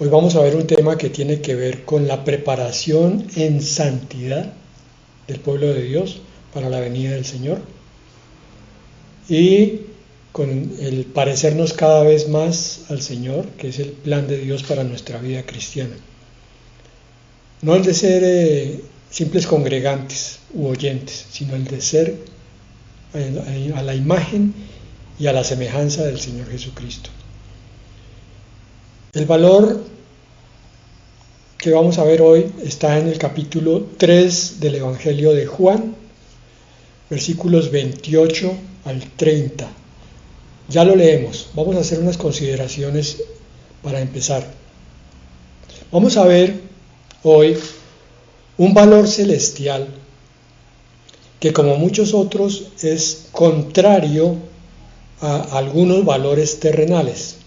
Hoy vamos a ver un tema que tiene que ver con la preparación en santidad del pueblo de Dios para la venida del Señor y con el parecernos cada vez más al Señor, que es el plan de Dios para nuestra vida cristiana. No el de ser simples congregantes u oyentes, sino el de ser a la imagen y a la semejanza del Señor Jesucristo. El valor que vamos a ver hoy está en el capítulo 3 del Evangelio de Juan, versículos 28 al 30. Ya lo leemos, vamos a hacer unas consideraciones para empezar. Vamos a ver hoy un valor celestial que, como muchos otros, es contrario a algunos valores terrenales.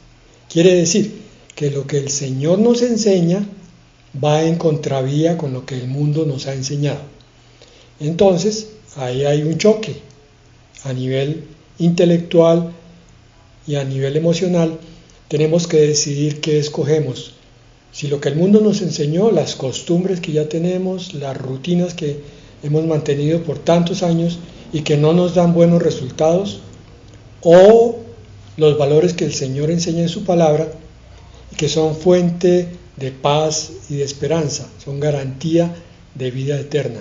Quiere decir que lo que el Señor nos enseña va en contravía con lo que el mundo nos ha enseñado. Entonces, ahí hay un choque a nivel intelectual y a nivel emocional. Tenemos que decidir qué escogemos. Si lo que el mundo nos enseñó, las costumbres que ya tenemos, las rutinas que hemos mantenido por tantos años y que no nos dan buenos resultados, o los valores que el Señor enseña en su palabra, que son fuente de paz y de esperanza, son garantía de vida eterna.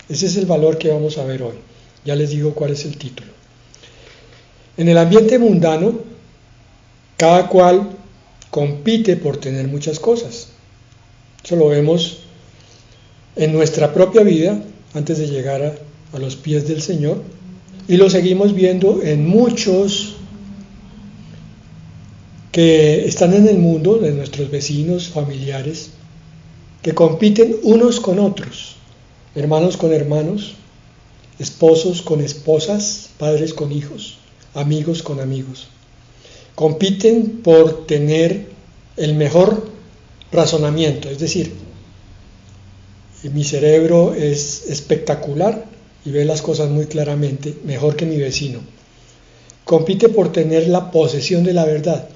Ese es el valor que vamos a ver hoy. Ya les digo cuál es el título. En el ambiente mundano, cada cual compite por tener muchas cosas. Eso lo vemos en nuestra propia vida antes de llegar a los pies del Señor, y lo seguimos viendo en muchos que están en el mundo, de nuestros vecinos, familiares, que compiten unos con otros, hermanos con hermanos, esposos con esposas, padres con hijos, amigos con amigos. Compiten por tener el mejor razonamiento, es decir, mi cerebro es espectacular y ve las cosas muy claramente, mejor que mi vecino. Compite por tener la posesión de la verdad.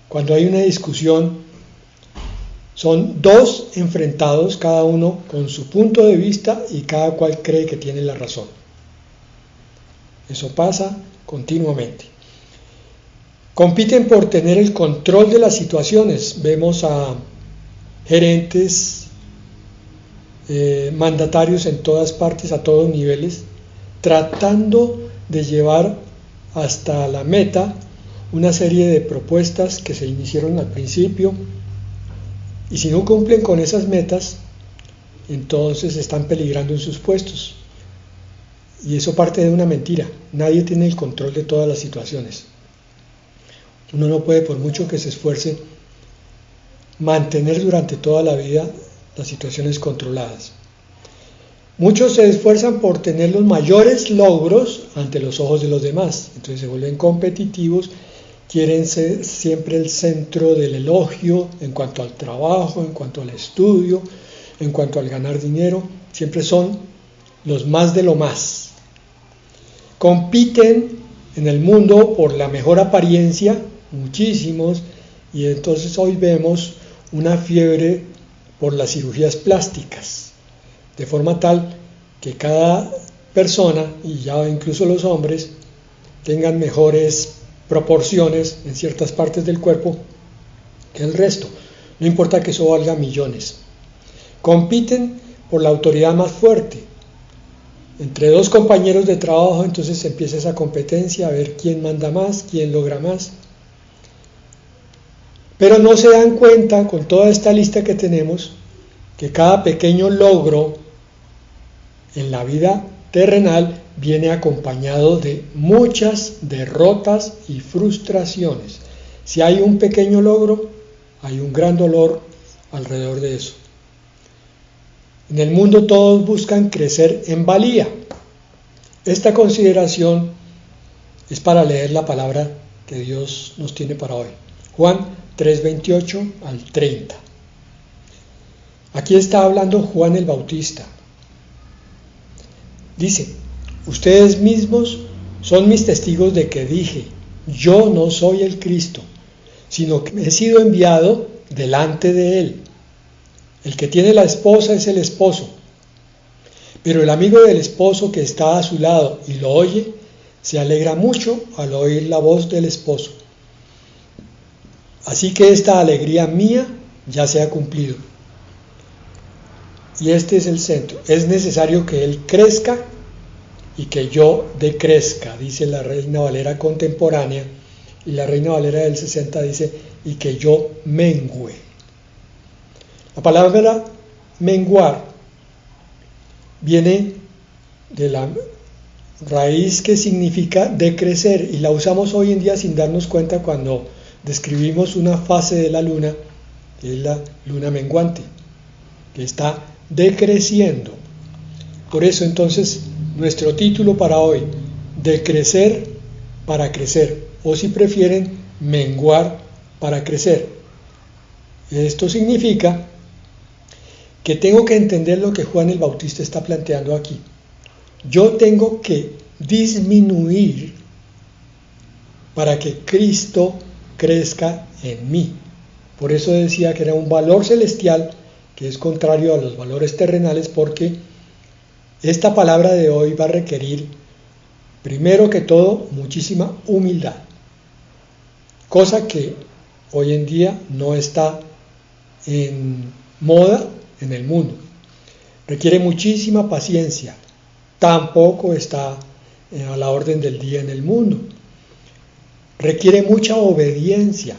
Cuando hay una discusión, son dos enfrentados, cada uno con su punto de vista y cada cual cree que tiene la razón. Eso pasa continuamente. Compiten por tener el control de las situaciones. Vemos a gerentes, mandatarios en todas partes, a todos niveles, tratando de llevar hasta la meta una serie de propuestas que se iniciaron al principio, y si no cumplen con esas metas, entonces están peligrando en sus puestos. Y eso parte de una mentira. Nadie tiene el control de todas las situaciones. Uno no puede, por mucho que se esfuerce, mantener durante toda la vida las situaciones controladas. Muchos se esfuerzan por tener los mayores logros ante los ojos de los demás, entonces se vuelven competitivos, quieren ser siempre el centro del elogio en cuanto al trabajo, en cuanto al estudio, en cuanto al ganar dinero, siempre son los más de lo más. Compiten en el mundo por la mejor apariencia, muchísimos, y entonces hoy vemos una fiebre por las cirugías plásticas, de forma tal que cada persona, y ya incluso los hombres, tengan mejores proporciones en ciertas partes del cuerpo que el resto, no importa que eso valga millones. Compiten por la autoridad más fuerte. Entre dos compañeros de trabajo, entonces empieza esa competencia a ver quién manda más, quién logra más. Pero no se dan cuenta, con toda esta lista que tenemos, que cada pequeño logro en la vida terrenal viene acompañado de muchas derrotas y frustraciones. Si hay un pequeño logro, hay un gran dolor alrededor de eso. En el mundo todos buscan crecer en valía. Esta consideración es para leer la palabra que Dios nos tiene para hoy. Juan 3:28 al 30. Aquí está hablando Juan el Bautista. Dice: ustedes mismos son mis testigos de que dije, yo no soy el Cristo, sino que he sido enviado delante de él. El que tiene la esposa es el esposo, pero el amigo del esposo que está a su lado y lo oye, se alegra mucho al oír la voz del esposo. Así que esta alegría mía ya se ha cumplido. Y este es el centro. Es necesario que él crezca y que yo decrezca, dice la Reina Valera contemporánea, y la Reina Valera del 60 dice, y que yo mengüe. La palabra menguar viene de la raíz que significa decrecer, y la usamos hoy en día sin darnos cuenta cuando describimos una fase de la luna, que es la luna menguante, que está decreciendo. Por eso entonces nuestro título para hoy, decrecer para crecer, o si prefieren, menguar para crecer. Esto significa que tengo que entender lo que Juan el Bautista está planteando aquí. Yo tengo que disminuir para que Cristo crezca en mí. Por eso decía que era un valor celestial que es contrario a los valores terrenales, porque esta palabra de hoy va a requerir, primero que todo, muchísima humildad, cosa que hoy en día no está en moda en el mundo. Requiere muchísima paciencia, tampoco está a la orden del día en el mundo. Requiere mucha obediencia,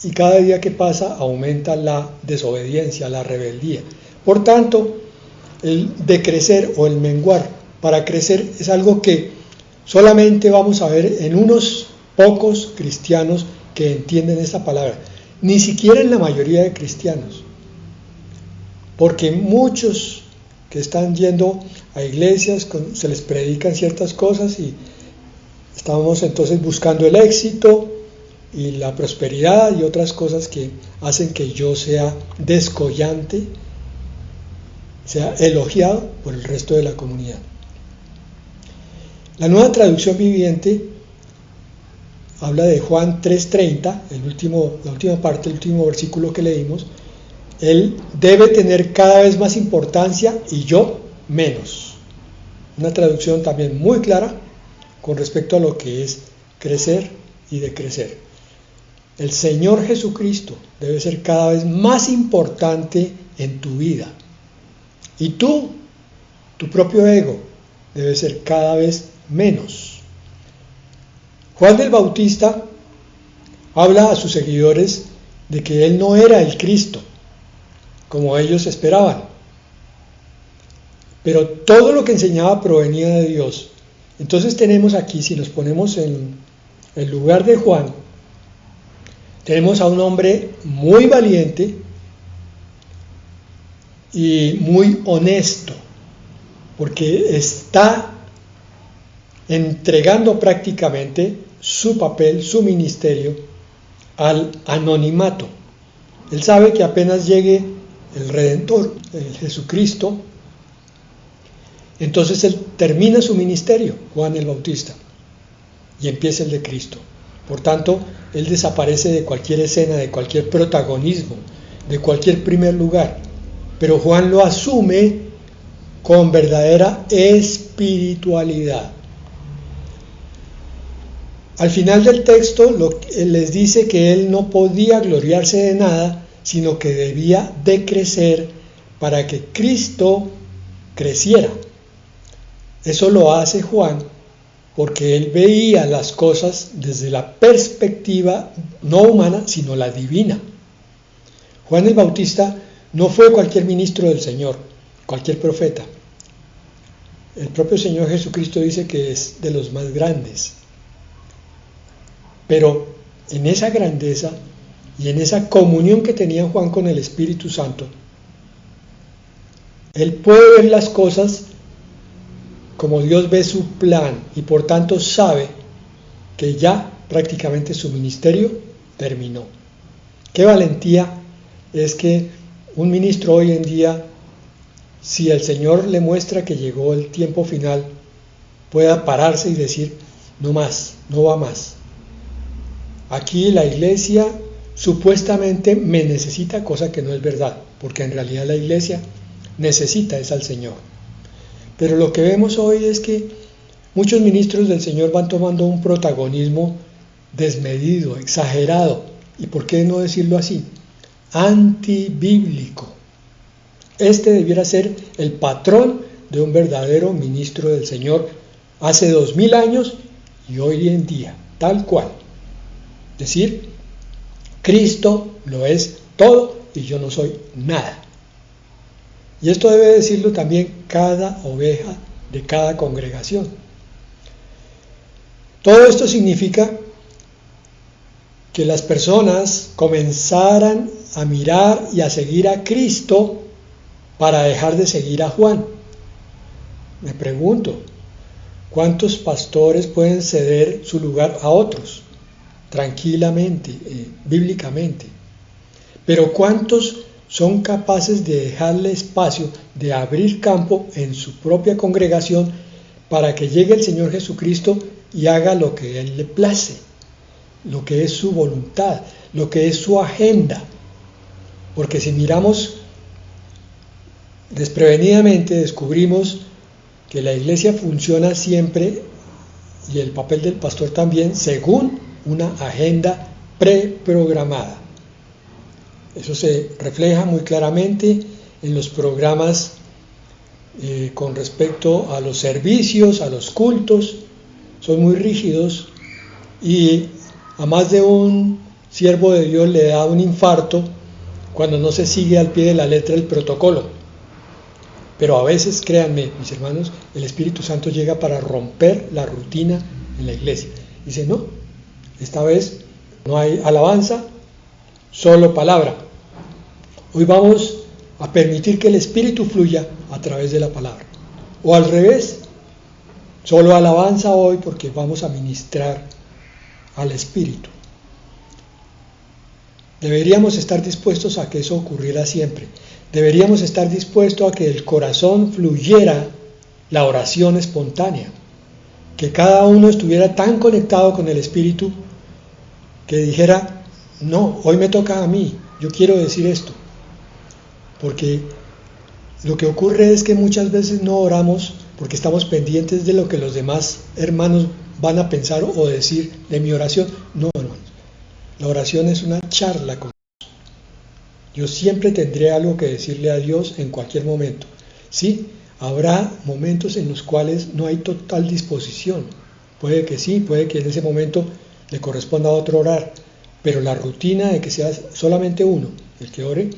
y cada día que pasa aumenta la desobediencia, la rebeldía. Por tanto, el decrecer o el menguar para crecer es algo que solamente vamos a ver en unos pocos cristianos que entienden esta palabra, ni siquiera en la mayoría de cristianos, porque muchos que están yendo a iglesias se les predican ciertas cosas y estamos entonces buscando el éxito y la prosperidad y otras cosas que hacen que yo sea descollante, sea elogiado por el resto de la comunidad. La Nueva Traducción Viviente habla de Juan 3:30, la última parte, el último versículo que leímos. Él debe tener cada vez más importancia y yo menos. Una traducción también muy clara con respecto a lo que es crecer y decrecer. El Señor Jesucristo debe ser cada vez más importante en tu vida. Y tú, tu propio ego, debe ser cada vez menos. Juan el Bautista habla a sus seguidores de que él no era el Cristo, como ellos esperaban. Pero todo lo que enseñaba provenía de Dios. Entonces tenemos aquí, si nos ponemos en el lugar de Juan, tenemos a un hombre muy valiente y muy honesto, porque está entregando prácticamente su papel, su ministerio, al anonimato. Él sabe que apenas llegue el Redentor, el Jesucristo, entonces él termina su ministerio, Juan el Bautista, y empieza el de Cristo. Por tanto, él desaparece de cualquier escena, de cualquier protagonismo, de cualquier primer lugar, pero Juan lo asume con verdadera espiritualidad. Al final del texto les dice que él no podía gloriarse de nada, sino que debía decrecer para que Cristo creciera. Eso lo hace Juan porque él veía las cosas desde la perspectiva no humana, sino la divina. Juan el Bautista no fue cualquier ministro del Señor, cualquier profeta. El propio Señor Jesucristo dice que es de los más grandes. Pero en esa grandeza y en esa comunión que tenía Juan con el Espíritu Santo, él puede ver las cosas como Dios ve su plan y por tanto sabe que ya prácticamente su ministerio terminó. Qué valentía es que un ministro hoy en día, si el Señor le muestra que llegó el tiempo final, pueda pararse y decir, no más, no va más. Aquí la iglesia supuestamente me necesita, cosa que no es verdad, porque en realidad la iglesia necesita es al Señor. Pero lo que vemos hoy es que muchos ministros del Señor van tomando un protagonismo desmedido, exagerado, y por qué no decirlo así, antibíblico. Este debiera ser el patrón de un verdadero ministro del Señor hace 2000 años y hoy en día, tal cual. Decir, Cristo lo es todo y yo no soy nada. Y esto debe decirlo también cada oveja de cada congregación. Todo esto significa que las personas comenzaran a mirar y a seguir a Cristo para dejar de seguir a Juan. Me pregunto, ¿cuántos pastores pueden ceder su lugar a otros? Tranquilamente, bíblicamente. Pero ¿cuántos son capaces de dejarle espacio, de abrir campo en su propia congregación para que llegue el Señor Jesucristo y haga lo que Él le place, lo que es su voluntad, lo que es su agenda? Porque si miramos desprevenidamente, descubrimos que la iglesia funciona siempre, y el papel del pastor también, según una agenda preprogramada. Eso se refleja muy claramente en los programas con respecto a los servicios, a los cultos. Son muy rígidos y a más de un siervo de Dios le da un infarto cuando no se sigue al pie de la letra el protocolo. Pero a veces, créanme, mis hermanos, el Espíritu Santo llega para romper la rutina en la iglesia. Dice, no, esta vez no hay alabanza, solo palabra. Hoy vamos a permitir que el Espíritu fluya a través de la palabra. O al revés, solo alabanza hoy porque vamos a ministrar al Espíritu. Deberíamos estar dispuestos a que eso ocurriera siempre. Deberíamos estar dispuestos a que el corazón fluyera la oración espontánea, que cada uno estuviera tan conectado con el Espíritu que dijera, no, hoy me toca a mí, yo quiero decir esto. Porque lo que ocurre es que muchas veces no oramos porque estamos pendientes de lo que los demás hermanos van a pensar o decir de mi oración. No, hermanos, la oración es una charla con Dios. Yo siempre tendré algo que decirle a Dios en cualquier momento. Sí, habrá momentos en los cuales no hay total disposición. Puede que sí, puede que en ese momento le corresponda a otro orar, pero la rutina de que sea solamente uno el que ore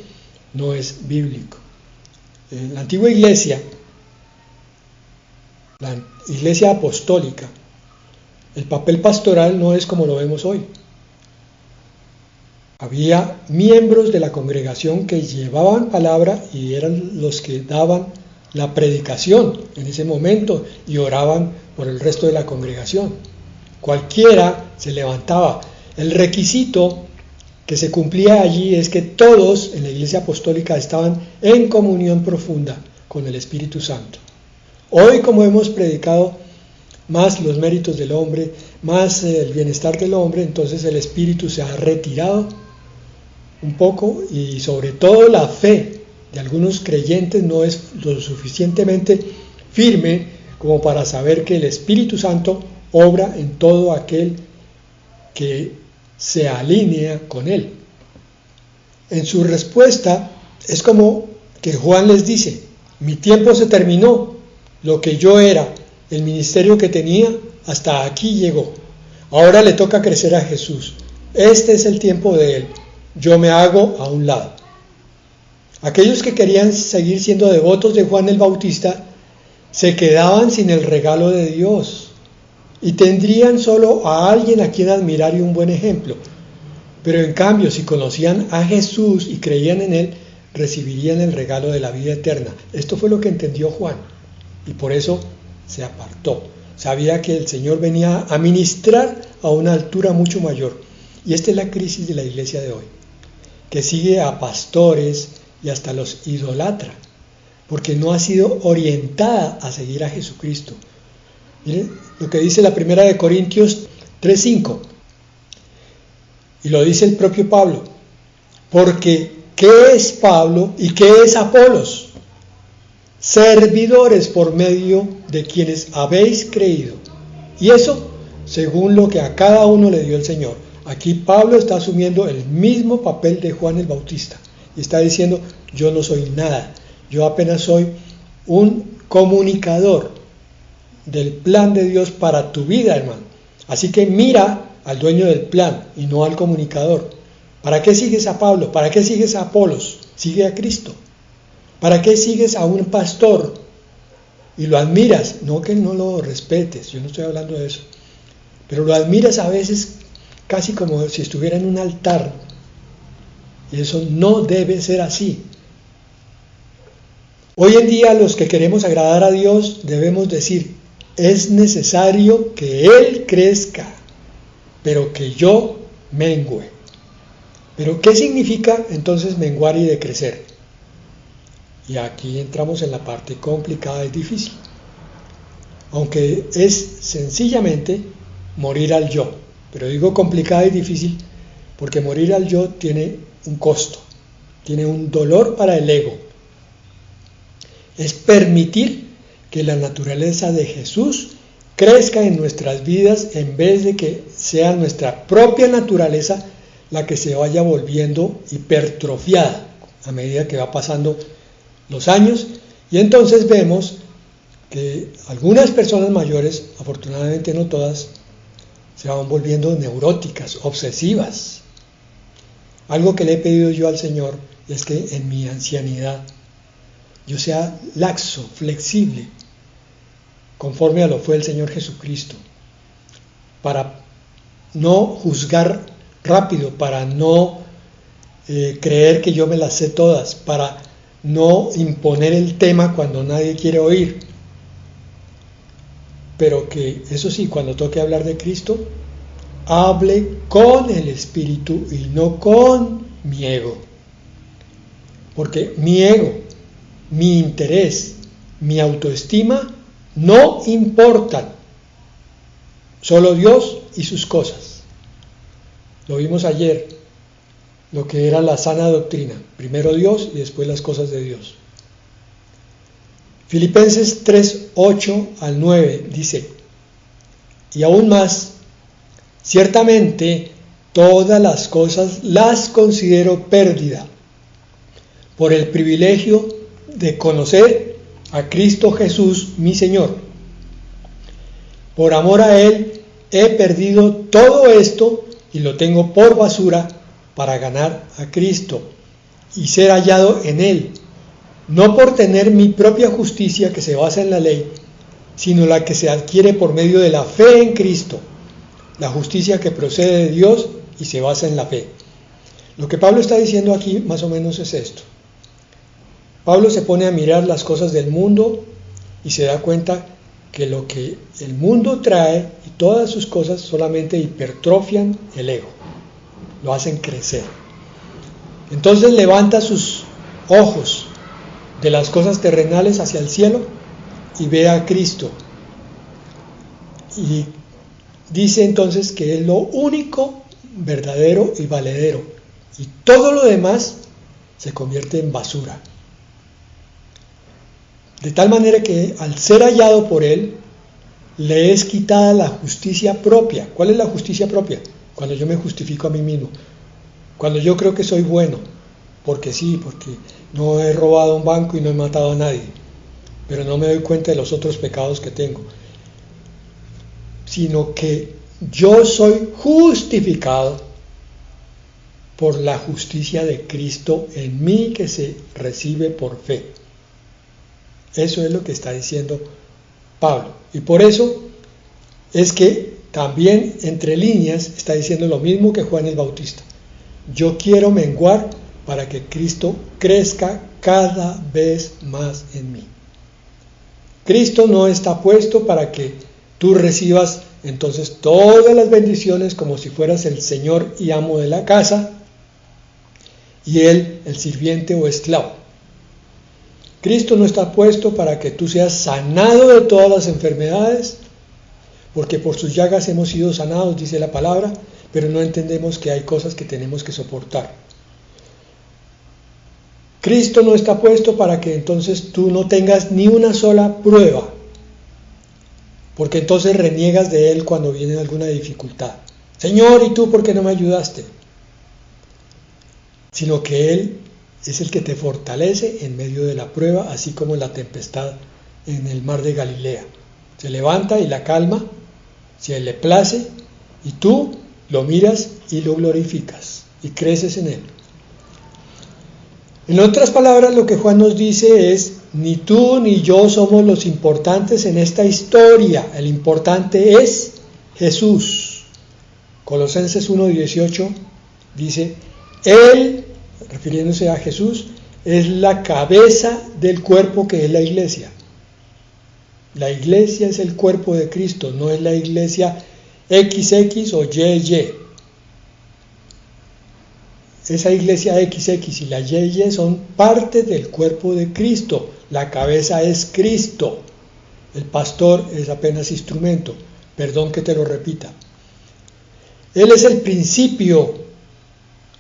no es bíblico. En la antigua iglesia, la iglesia apostólica, el papel pastoral no es como lo vemos hoy. Había miembros de la congregación que llevaban palabra y eran los que daban la predicación en ese momento y oraban por el resto de la congregación. Cualquiera se levantaba. El requisito que se cumplía allí es que todos en la iglesia apostólica estaban en comunión profunda con el Espíritu Santo. Hoy, como hemos predicado más los méritos del hombre, más el bienestar del hombre, entonces el Espíritu se ha retirado un poco y sobre todo la fe de algunos creyentes no es lo suficientemente firme como para saber que el Espíritu Santo obra en todo aquel que se alinea con él. En su respuesta es como que Juan les dice, mi tiempo se terminó, lo que yo era, el ministerio que tenía, hasta aquí llegó. Ahora le toca crecer a Jesús. Este es el tiempo de él. Yo me hago a un lado. Aquellos que querían seguir siendo devotos de Juan el Bautista se quedaban sin el regalo de Dios y tendrían solo a alguien a quien admirar y un buen ejemplo. Pero en cambio, si conocían a Jesús y creían en él, recibirían el regalo de la vida eterna. Esto fue lo que entendió Juan y por eso se apartó. Sabía que el Señor venía a ministrar a una altura mucho mayor. Y esta es la crisis de la iglesia de hoy, que sigue a pastores y hasta los idolatra, porque no ha sido orientada a seguir a Jesucristo. Miren lo que dice la primera de Corintios 3:5, y lo dice el propio Pablo, Porque, ¿qué es Pablo y qué es Apolos? Servidores por medio de quienes habéis creído. Y eso según lo que a cada uno le dio el Señor. Aquí Pablo está asumiendo el mismo papel de Juan el Bautista. Y está diciendo, yo no soy nada. Yo apenas soy un comunicador del plan de Dios para tu vida, hermano. Así que mira al dueño del plan y no al comunicador. ¿Para qué sigues a Pablo? ¿Para qué sigues a Apolos? Sigue a Cristo. ¿Para qué sigues a un pastor y lo admiras? No que no lo respetes, yo no estoy hablando de eso, pero lo admiras a veces casi como si estuviera en un altar, y eso no debe ser así. Hoy en día los que queremos agradar a Dios debemos decir, es necesario que Él crezca, pero que yo mengüe. Pero ¿qué significa entonces menguar y decrecer? Y aquí entramos en la parte complicada y difícil. Aunque es sencillamente morir al yo. Pero digo complicada y difícil porque morir al yo tiene un costo, tiene un dolor para el ego. Es permitir que la naturaleza de Jesús crezca en nuestras vidas en vez de que sea nuestra propia naturaleza la que se vaya volviendo hipertrofiada a medida que va pasando los años, y entonces vemos que algunas personas mayores, afortunadamente no todas, se van volviendo neuróticas, obsesivas. Algo que le he pedido yo al Señor es que en mi ancianidad yo sea laxo, flexible, conforme a lo fue el Señor Jesucristo, para no juzgar rápido, para no creer que yo me las sé todas, para no imponer el tema cuando nadie quiere oír, pero que eso sí, cuando toque hablar de Cristo, hable con el Espíritu y no con mi ego, porque mi ego, mi interés, mi autoestima no importan, solo Dios y sus cosas. Lo vimos ayer, lo que era la sana doctrina, primero Dios y después las cosas de Dios. Filipenses 3, 8 al 9 dice, y aún más, ciertamente todas las cosas las considero pérdida por el privilegio de conocer a Cristo Jesús mi Señor. Por amor a Él he perdido todo esto y lo tengo por basura para ganar a Cristo y ser hallado en Él, no por tener mi propia justicia que se basa en la ley, sino la que se adquiere por medio de la fe en Cristo, la justicia que procede de Dios y se basa en la fe. Lo que Pablo está diciendo aquí más o menos es esto. Pablo se pone a mirar las cosas del mundo y se da cuenta que lo que el mundo trae y todas sus cosas solamente hipertrofian el ego, lo hacen crecer. Entonces levanta sus ojos de las cosas terrenales hacia el cielo y ve a Cristo. Y dice entonces que es lo único verdadero y valedero. Y todo lo demás se convierte en basura. De tal manera que al ser hallado por Él, le es quitada la justicia propia. ¿Cuál es la justicia propia? Cuando yo me justifico a mí mismo. Cuando yo creo que soy bueno. Porque sí, porque no he robado un banco y no he matado a nadie. Pero no me doy cuenta de los otros pecados que tengo. Sino que yo soy justificado por la justicia de Cristo en mí que se recibe por fe. Eso es lo que está diciendo Pablo. Y por eso es que también entre líneas está diciendo lo mismo que Juan el Bautista. Yo quiero menguar para que Cristo crezca cada vez más en mí. Cristo no está puesto para que tú recibas entonces todas las bendiciones como si fueras el señor y amo de la casa y él el sirviente o esclavo. Cristo no está puesto para que tú seas sanado de todas las enfermedades, porque por sus llagas hemos sido sanados, dice la palabra, pero no entendemos que hay cosas que tenemos que soportar. Cristo no está puesto para que entonces tú no tengas ni una sola prueba, porque entonces reniegas de Él cuando viene alguna dificultad. Señor, ¿y tú por qué no me ayudaste? Sino que Él es el que te fortalece en medio de la prueba, así como la tempestad en el mar de Galilea. Se levanta y la calma, si a Él le place, y tú lo miras y lo glorificas, y creces en Él. En otras palabras, lo que Juan nos dice es, ni tú ni yo somos los importantes en esta historia, el importante es Jesús. Colosenses 1:18 dice, Él, refiriéndose a Jesús, es la cabeza del cuerpo que es la iglesia. La iglesia es el cuerpo de Cristo, no es la iglesia XX o YY. Esa iglesia XX y la YY son parte del cuerpo de Cristo. La cabeza es Cristo. El pastor es apenas instrumento. Perdón que te lo repita. Él es el principio,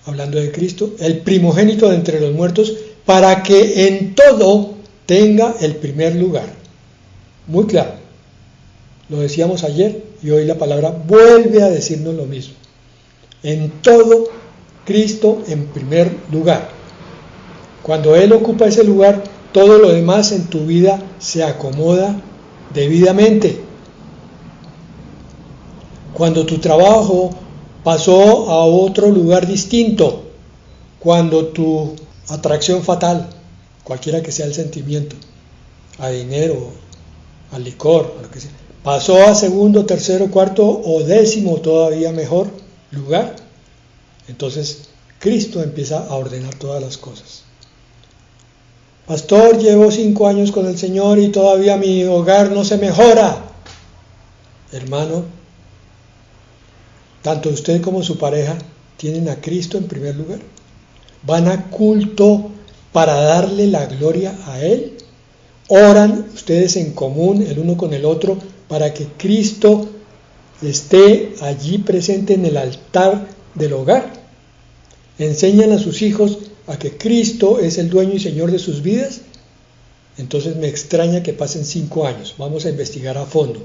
hablando de Cristo, el primogénito de entre los muertos, para que en todo tenga el primer lugar. Muy claro. Lo decíamos ayer y hoy la palabra vuelve a decirnos lo mismo. En todo, Cristo en primer lugar. Cuando Él ocupa ese lugar, todo lo demás en tu vida se acomoda debidamente. Cuando tu trabajo pasó a otro lugar distinto, cuando tu atracción fatal, cualquiera que sea el sentimiento, a dinero, al licor, a lo que sea, pasó a segundo, tercero, cuarto o décimo todavía mejor lugar, entonces Cristo empieza a ordenar todas las cosas. Pastor, llevo 5 años con el Señor y todavía mi hogar no se mejora. Hermano, tanto usted como su pareja tienen a Cristo en primer lugar. Van a culto para darle la gloria a Él. Oran ustedes en común el uno con el otro para que Cristo esté allí presente en el altar del hogar. Enseñan a sus hijos a que Cristo es el dueño y señor de sus vidas. Entonces me extraña que pasen 5 años. Vamos a investigar a fondo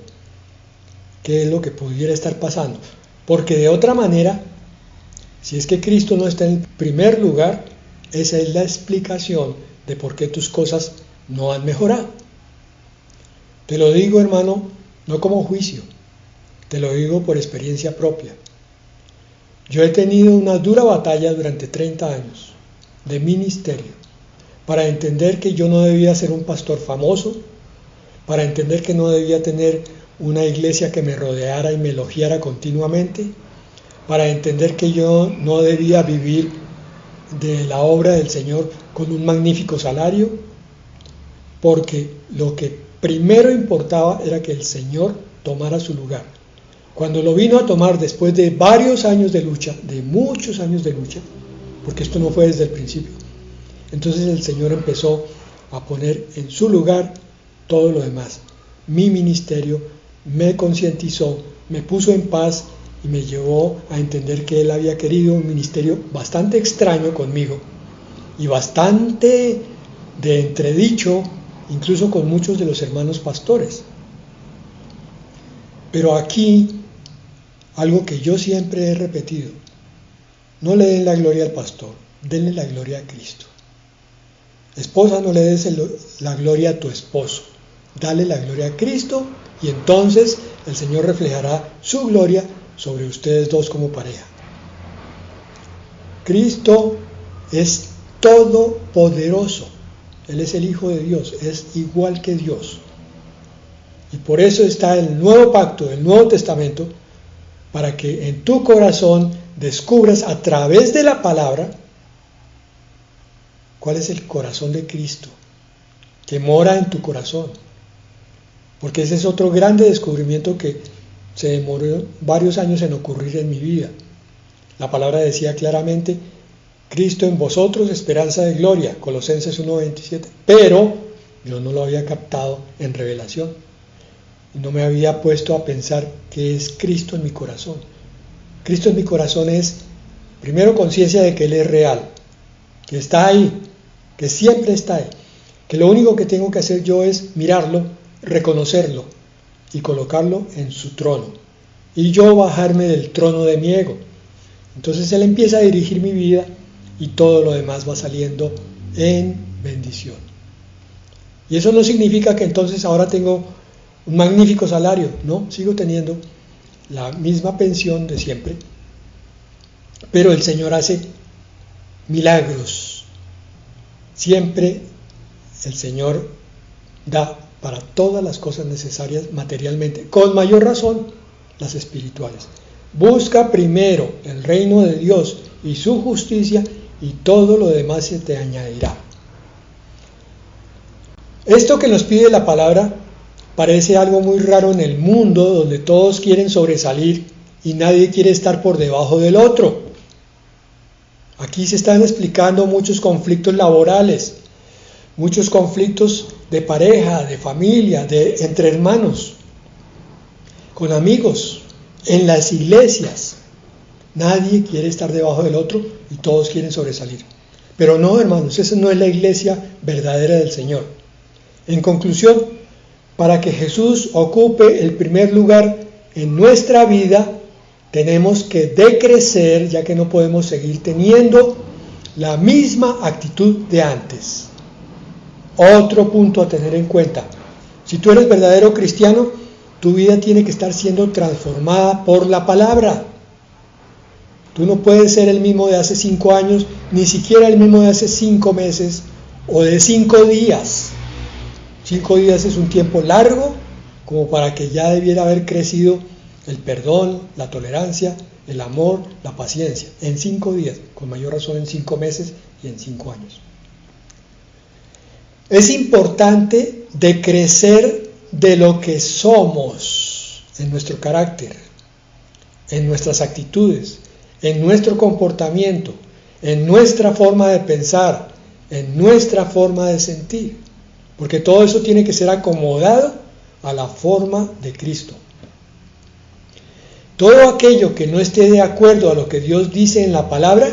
qué es lo que pudiera estar pasando. Porque de otra manera, si es que Cristo no está en primer lugar, esa es la explicación de por qué tus cosas no han mejorado. Te lo digo, hermano, no como juicio, te lo digo por experiencia propia. Yo he tenido una dura batalla durante 30 años de ministerio para entender que yo no debía ser un pastor famoso, para entender que no debía tener una iglesia que me rodeara y me elogiara continuamente, para entender que yo no debía vivir de la obra del Señor con un magnífico salario, porque lo que primero importaba era que el Señor tomara su lugar. Cuando lo vino a tomar después de varios años de lucha, de muchos años de lucha, porque esto no fue desde el principio, entonces el Señor empezó a poner en su lugar todo lo demás. Mi ministerio me concientizó, me puso en paz y me llevó a entender que Él había querido un ministerio bastante extraño conmigo y bastante de entredicho, incluso con muchos de los hermanos pastores. Pero aquí, algo que yo siempre he repetido, no le den la gloria al pastor, denle la gloria a Cristo. Esposa, no le des la gloria a tu esposo, dale la gloria a Cristo y entonces el Señor reflejará su gloria sobre ustedes dos como pareja. Cristo es todopoderoso, Él es el Hijo de Dios, es igual que Dios. Y por eso está el nuevo pacto, el Nuevo Testamento, para que en tu corazón descubras a través de la palabra cuál es el corazón de Cristo, que mora en tu corazón. Porque ese es otro grande descubrimiento que se demoró varios años en ocurrir en mi vida. La palabra decía claramente, Cristo en vosotros, esperanza de gloria, Colosenses 1:27. Pero yo no lo había captado en revelación. Y no me había puesto a pensar qué es Cristo en mi corazón. Cristo en mi corazón es, primero, conciencia de que Él es real, que está ahí, que siempre está ahí, que lo único que tengo que hacer yo es mirarlo, reconocerlo y colocarlo en su trono, y yo bajarme del trono de mi ego. Entonces Él empieza a dirigir mi vida y todo lo demás va saliendo en bendición. Y eso no significa que entonces ahora tengo un magnífico salario, no, sigo teniendo la misma pensión de siempre, pero el Señor hace milagros. Siempre el Señor da para todas las cosas necesarias materialmente, con mayor razón las espirituales. Busca primero el reino de Dios y su justicia, y todo lo demás se te añadirá. Esto que nos pide la palabra parece algo muy raro en el mundo, donde todos quieren sobresalir y nadie quiere estar por debajo del otro. Aquí se están explicando muchos conflictos laborales, muchos conflictos de pareja, de familia, entre hermanos, con amigos, en las iglesias. Nadie quiere estar debajo del otro y todos quieren sobresalir. Pero no, hermanos, esa no es la iglesia verdadera del Señor. En conclusión, para que Jesús ocupe el primer lugar en nuestra vida, tenemos que decrecer, ya que no podemos seguir teniendo la misma actitud de antes. Otro punto a tener en cuenta: si tú eres verdadero cristiano, tu vida tiene que estar siendo transformada por la palabra. Tú no puedes ser el mismo de hace 5 años, ni siquiera el mismo de hace 5 meses o de 5 días. 5 días es un tiempo largo como para que ya debiera haber crecido el perdón, la tolerancia, el amor, la paciencia. En 5 días, con mayor razón en 5 meses y en 5 años. Es importante decrecer de lo que somos en nuestro carácter, en nuestras actitudes, en nuestro comportamiento, en nuestra forma de pensar, en nuestra forma de sentir, porque todo eso tiene que ser acomodado a la forma de Cristo. Todo aquello que no esté de acuerdo a lo que Dios dice en la palabra,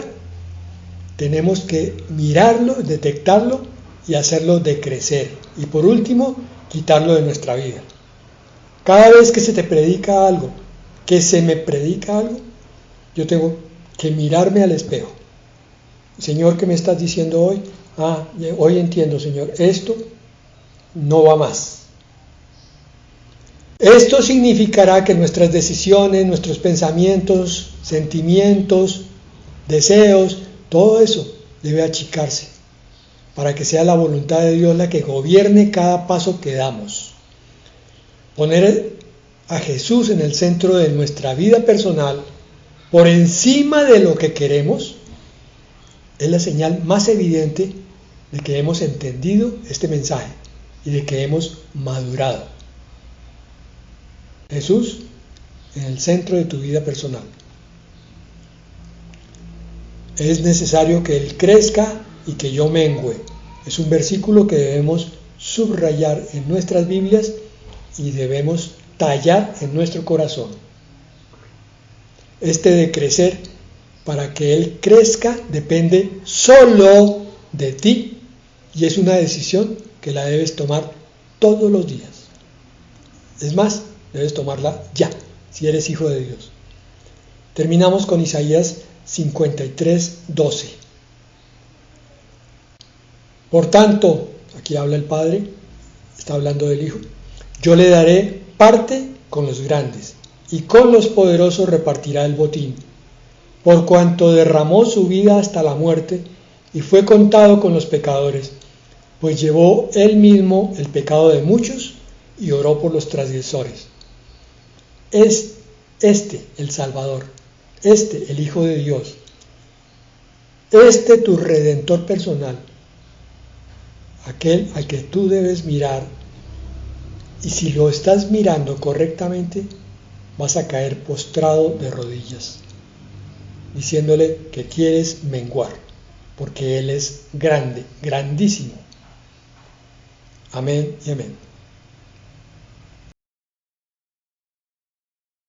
tenemos que mirarlo, detectarlo y hacerlo decrecer. Y por último, quitarlo de nuestra vida. Cada vez que se te predica algo, que se me predica algo, yo tengo que mirarme al espejo. Señor, ¿qué me estás diciendo hoy? Hoy entiendo, Señor, esto no va más. Esto significará que nuestras decisiones, nuestros pensamientos, sentimientos, deseos, todo eso debe achicarse para que sea la voluntad de Dios la que gobierne cada paso que damos. Poner a Jesús en el centro de nuestra vida personal, por encima de lo que queremos, es la señal más evidente de que hemos entendido este mensaje y de que hemos madurado. Jesús en el centro de tu vida personal. Es necesario que Él crezca y que yo mengüe. Es un versículo que debemos subrayar en nuestras Biblias y debemos tallar en nuestro corazón. Este de crecer para que Él crezca depende solo de ti, y es una decisión que la debes tomar todos los días. Es más, debes tomarla ya, si eres hijo de Dios. Terminamos con Isaías 53:12. Por tanto, aquí habla el Padre, está hablando del Hijo, yo le daré parte con los grandes, y con los poderosos repartirá el botín, por cuanto derramó su vida hasta la muerte, y fue contado con los pecadores, pues llevó él mismo el pecado de muchos, y oró por los transgresores. Es el Salvador, el Hijo de Dios, tu Redentor personal, aquel al que tú debes mirar, y si lo estás mirando correctamente, vas a caer postrado de rodillas, diciéndole que quieres menguar, porque Él es grande, grandísimo. Amén y amén.